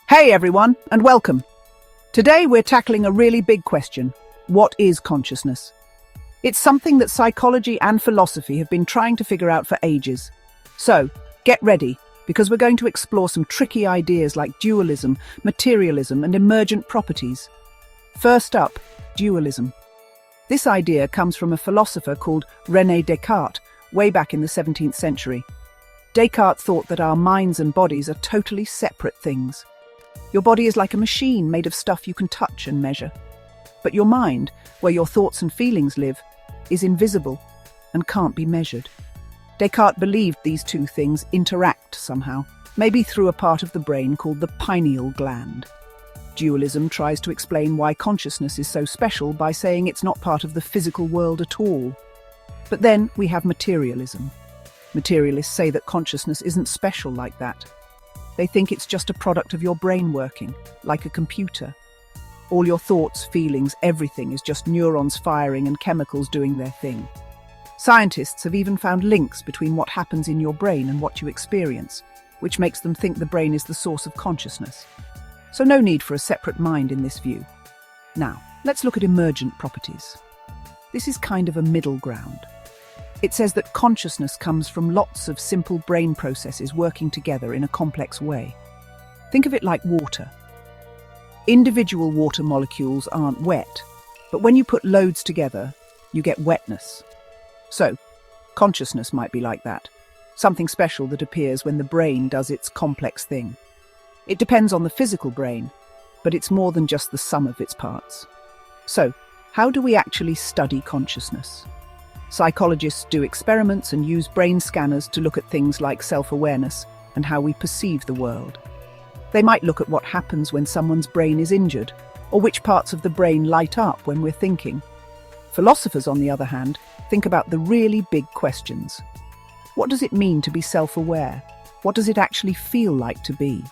Hey everyone, and welcome. Today we're tackling a really big question. What is consciousness? It's something that psychology and philosophy have been trying to figure out for ages. So, get ready, because we're going to explore some tricky ideas like dualism, materialism, and emergent properties. First up, dualism. This idea comes from a philosopher called René Descartes, way back in the 17th century. Descartes thought that our minds and bodies are totally separate things. Your body is like a machine made of stuff you can touch and measure. But your mind, where your thoughts and feelings live, is invisible and can't be measured. Descartes believed these two things interact somehow, maybe through a part of the brain called the pineal gland. Dualism tries to explain why consciousness is so special by saying it's not part of the physical world at all. But then we have materialism. Materialists say that consciousness isn't special like that. They think it's just a product of your brain working, like a computer. All your thoughts, feelings, everything is just neurons firing and chemicals doing their thing. Scientists have even found links between what happens in your brain and what you experience, which makes them think the brain is the source of consciousness. So no need for a separate mind in this view. Now, let's look at emergent properties. This is kind of a middle ground. It says that consciousness comes from lots of simple brain processes working together in a complex way. Think of it like water. Individual water molecules aren't wet, but when you put loads together, you get wetness. So, consciousness might be like that. Something special that appears when the brain does its complex thing. It depends on the physical brain, but it's more than just the sum of its parts. So, how do we actually study consciousness? Psychologists do experiments and use brain scanners to look at things like self-awareness and how we perceive the world. They might look at what happens when someone's brain is injured, or which parts of the brain light up when we're thinking. Philosophers, on the other hand, think about the really big questions. What does it mean to be self-aware? What does it actually feel like to be?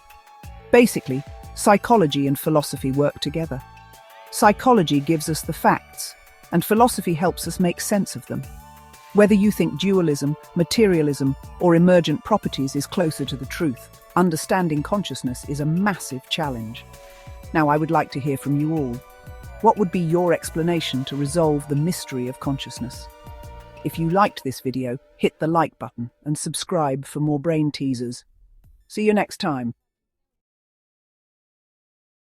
Basically, psychology and philosophy work together. Psychology gives us the facts, and philosophy helps us make sense of them. Whether you think dualism, materialism, or emergent properties is closer to the truth, understanding consciousness is a massive challenge. Now, I would like to hear from you all. What would be your explanation to resolve the mystery of consciousness? If you liked this video, hit the like button and subscribe for more brain teasers. See you next time.